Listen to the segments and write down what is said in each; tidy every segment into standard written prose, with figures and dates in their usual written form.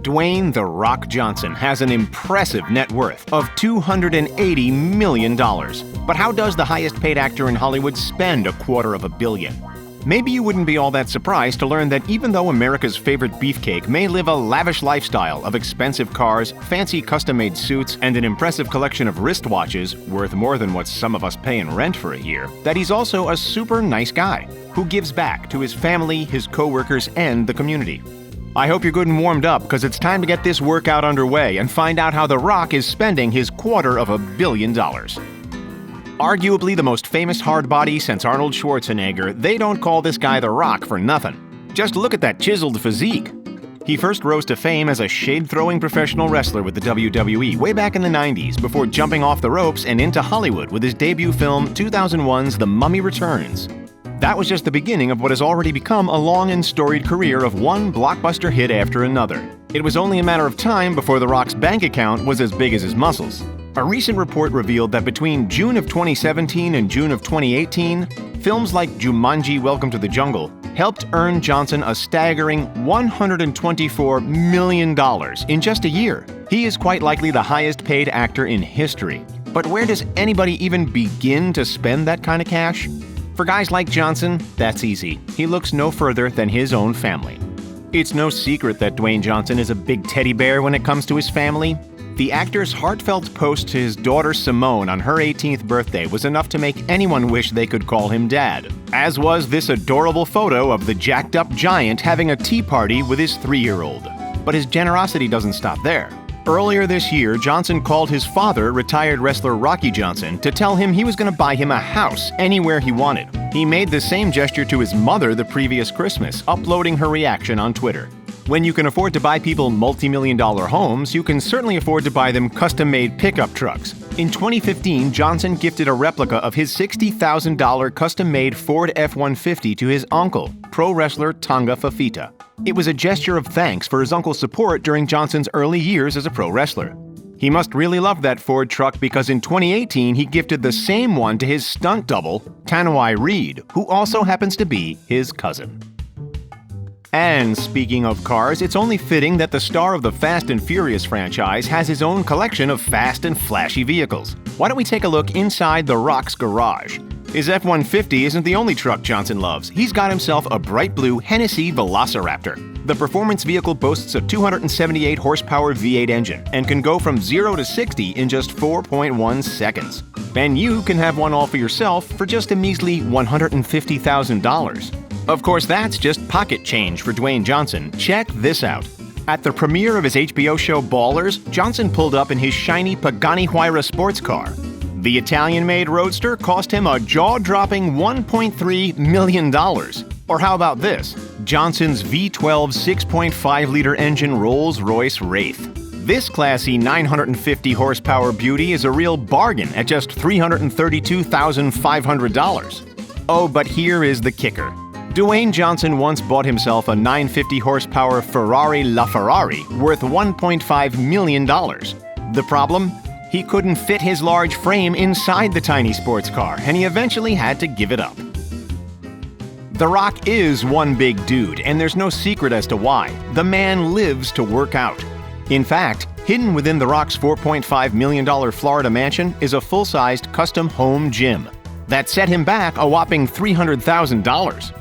Dwayne "The Rock" Johnson has an impressive net worth of $280 million. But how does the highest-paid actor in Hollywood spend $250 million? Maybe you wouldn't be all that surprised to learn that even though America's favorite beefcake may live a lavish lifestyle of expensive cars, fancy custom-made suits, and an impressive collection of wristwatches worth more than what some of us pay in rent for a year, that he's also a super nice guy who gives back to his family, his co-workers, and the community. I hope you're good and warmed up, because it's time to get this workout underway and find out how The Rock is spending his $250 million. Arguably the most famous hard body since Arnold Schwarzenegger, they don't call this guy The Rock for nothing. Just look at that chiseled physique. He first rose to fame as a shade-throwing professional wrestler with the WWE way back in the 90s before jumping off the ropes and into Hollywood with his debut film 2001's The Mummy Returns. That was just the beginning of what has already become a long and storied career of one blockbuster hit after another. It was only a matter of time before The Rock's bank account was as big as his muscles. A recent report revealed that between June of 2017 and June of 2018, films like Jumanji: Welcome to the Jungle helped earn Johnson a staggering $124 million in just a year. He is quite likely the highest-paid actor in history. But where does anybody even begin to spend that kind of cash? For guys like Johnson, that's easy. He looks no further than his own family. It's no secret that Dwayne Johnson is a big teddy bear when it comes to his family. The actor's heartfelt post to his daughter Simone on her 18th birthday was enough to make anyone wish they could call him dad, as was this adorable photo of the jacked-up giant having a tea party with his 3-year-old. But his generosity doesn't stop there. Earlier this year, Johnson called his father, retired wrestler Rocky Johnson, to tell him he was going to buy him a house anywhere he wanted. He made the same gesture to his mother the previous Christmas, uploading her reaction on Twitter. When you can afford to buy people multi-million-dollar homes, you can certainly afford to buy them custom-made pickup trucks. In 2015, Johnson gifted a replica of his $60,000 custom-made Ford F-150 to his uncle, pro wrestler Tonga Fafita. It was a gesture of thanks for his uncle's support during Johnson's early years as a pro wrestler. He must really love that Ford truck, because in 2018 he gifted the same one to his stunt double, Tanoi Reed, who also happens to be his cousin. And speaking of cars, it's only fitting that the star of the Fast and Furious franchise has his own collection of fast and flashy vehicles. Why don't we take a look inside The Rock's garage? His F-150 isn't the only truck Johnson loves. He's got himself a bright blue Hennessy Velociraptor. The performance vehicle boasts a 278 horsepower V8 engine and can go from 0 to 60 in just 4.1 seconds. And you can have one all for yourself for just a measly $150,000. Of course, that's just pocket change for Dwayne Johnson. Check this out. At the premiere of his HBO show Ballers, Johnson pulled up in his shiny Pagani Huayra sports car. The Italian-made roadster cost him a jaw-dropping $1.3 million. Or how about this? Johnson's V12 6.5-liter engine Rolls-Royce Wraith. This classy 950 horsepower beauty is a real bargain at just $332,500. Oh, but here is the kicker. Dwayne Johnson once bought himself a 950 horsepower Ferrari LaFerrari worth $1.5 million. The problem? He couldn't fit his large frame inside the tiny sports car, and he eventually had to give it up. The Rock is one big dude, and there's no secret as to why. The man lives to work out. In fact, hidden within The Rock's $4.5 million Florida mansion is a full-sized custom home gym that set him back a whopping $300,000.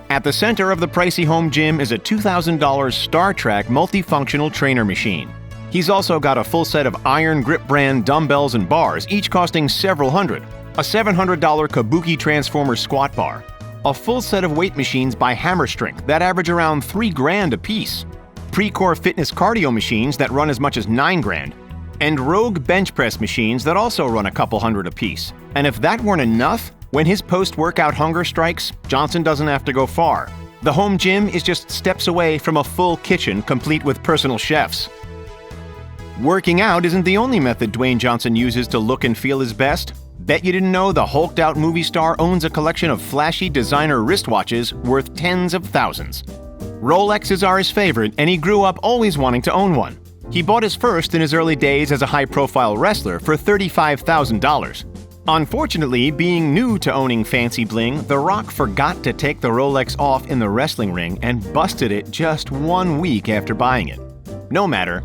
At the center of the pricey home gym is a $2,000 Star Trek multifunctional trainer machine. He's also got a full set of Iron Grip brand dumbbells and bars, each costing several hundred, a $700 Kabuki Transformer squat bar, a full set of weight machines by Hammer Strength that average around $3,000 a piece, Pre-Core Fitness cardio machines that run as much as $9,000, and Rogue bench press machines that also run a couple hundred a piece. And if that weren't enough, when his post-workout hunger strikes, Johnson doesn't have to go far. The home gym is just steps away from a full kitchen complete with personal chefs. Working out isn't the only method Dwayne Johnson uses to look and feel his best. Bet you didn't know the hulked-out movie star owns a collection of flashy designer wristwatches worth tens of thousands. Rolexes are his favorite, and he grew up always wanting to own one. He bought his first in his early days as a high-profile wrestler for $35,000. Unfortunately, being new to owning fancy bling, The Rock forgot to take the Rolex off in the wrestling ring and busted it just 1 week after buying it. No matter.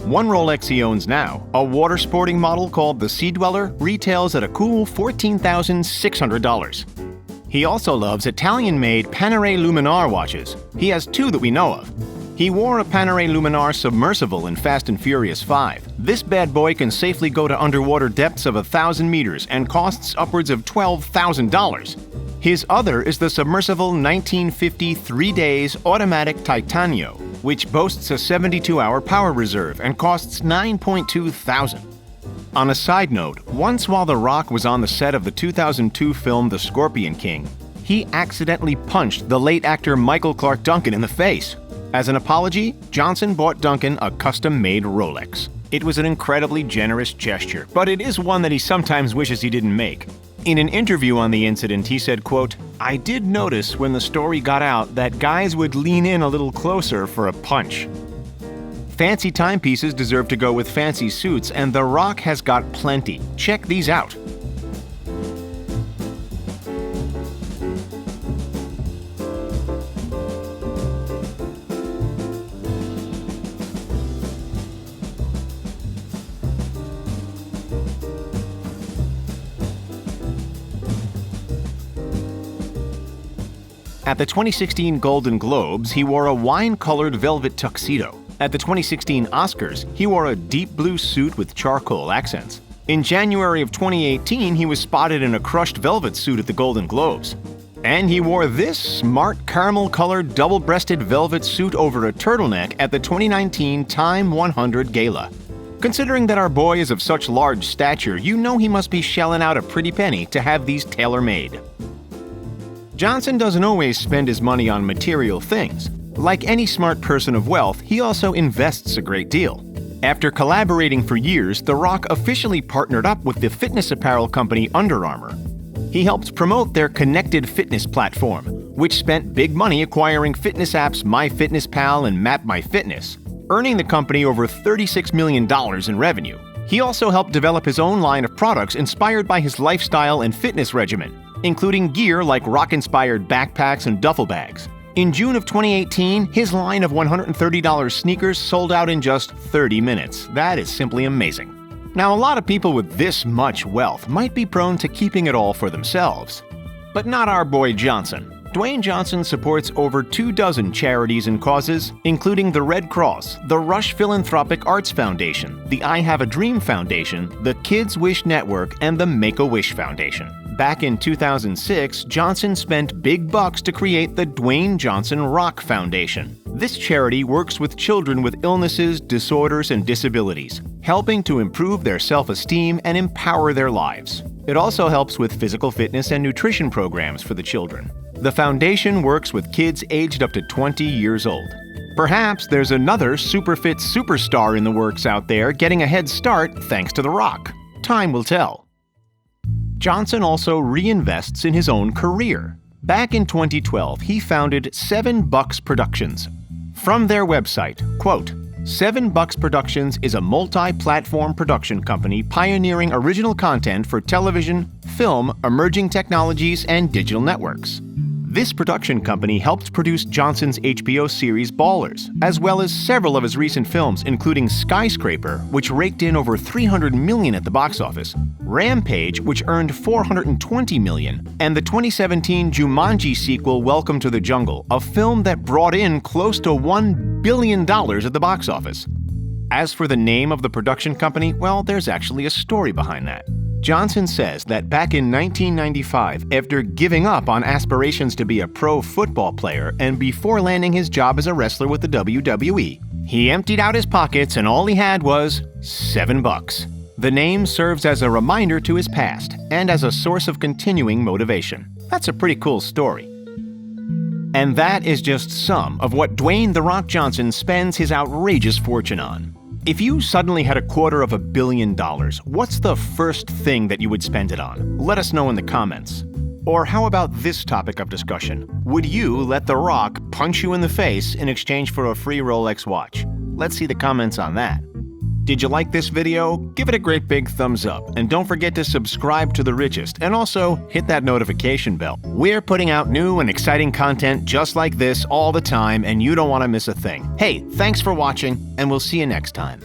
One Rolex he owns now, a water sporting model called the Sea Dweller, retails at a cool $14,600. He also loves Italian-made Panerai Luminar watches. He has two that we know of. He wore a Panerai Luminar submersible in Fast and Furious 5. This bad boy can safely go to underwater depths of 1,000 meters and costs upwards of $12,000. His other is the submersible 1950 3 Days automatic Titanio, which boasts a 72-hour power reserve and costs $9.2 thousand. On a side note, once while The Rock was on the set of the 2002 film The Scorpion King, he accidentally punched the late actor Michael Clark Duncan in the face. As an apology, Johnson bought Duncan a custom-made Rolex. It was an incredibly generous gesture, but it is one that he sometimes wishes he didn't make. In an interview on the incident, he said, quote, "I did notice when the story got out that guys would lean in a little closer for a punch." Fancy timepieces deserve to go with fancy suits, and The Rock has got plenty. Check these out. At the 2016 Golden Globes, he wore a wine-colored velvet tuxedo. At the 2016 Oscars, he wore a deep blue suit with charcoal accents. In January of 2018, he was spotted in a crushed velvet suit at the Golden Globes. And he wore this smart caramel-colored double-breasted velvet suit over a turtleneck at the 2019 Time 100 Gala. Considering that our boy is of such large stature, you know he must be shelling out a pretty penny to have these tailor-made. Johnson doesn't always spend his money on material things. Like any smart person of wealth, he also invests a great deal. After collaborating for years, The Rock officially partnered up with the fitness apparel company Under Armour. He helped promote their connected fitness platform, which spent big money acquiring fitness apps MyFitnessPal and MapMyFitness, earning the company over $36 million in revenue. He also helped develop his own line of products inspired by his lifestyle and fitness regimen, including gear like rock-inspired backpacks and duffel bags. In June of 2018, his line of $130 sneakers sold out in just 30 minutes. That is simply amazing. Now, a lot of people with this much wealth might be prone to keeping it all for themselves. But not our boy Johnson. Dwayne Johnson supports over 24 charities and causes, including the Red Cross, the Rush Philanthropic Arts Foundation, the I Have a Dream Foundation, the Kids Wish Network, and the Make-A-Wish Foundation. Back in 2006, Johnson spent big bucks to create the Dwayne Johnson Rock Foundation. This charity works with children with illnesses, disorders, and disabilities, helping to improve their self-esteem and empower their lives. It also helps with physical fitness and nutrition programs for the children. The foundation works with kids aged up to 20 years old. Perhaps there's another super fit superstar in the works out there getting a head start thanks to The Rock. Time will tell. Johnson also reinvests in his own career. Back in 2012, he founded 7 Bucks Productions. From their website, quote, 7 Bucks Productions is a multi-platform production company pioneering original content for television, film, emerging technologies, and digital networks. This production company helped produce Johnson's HBO series Ballers, as well as several of his recent films, including Skyscraper, which raked in over $300 million at the box office, Rampage, which earned $420 million, and the 2017 Jumanji sequel Welcome to the Jungle, a film that brought in close to $1 billion at the box office. As for the name of the production company, well, there's actually a story behind that. Johnson says that back in 1995, after giving up on aspirations to be a pro football player and before landing his job as a wrestler with the WWE, he emptied out his pockets and all he had was $7. The name serves as a reminder to his past and as a source of continuing motivation. That's a pretty cool story. And that is just some of what Dwayne "The Rock" Johnson spends his outrageous fortune on. If you suddenly had $250 million, what's the first thing that you would spend it on? Let us know in the comments. Or how about this topic of discussion? Would you let The Rock punch you in the face in exchange for a free Rolex watch? Let's see the comments on that. Did you like this video? Give it a great big thumbs up, and don't forget to subscribe to The Richest, and also hit that notification bell. We're putting out new and exciting content just like this all the time, and you don't want to miss a thing. Hey, thanks for watching, and we'll see you next time.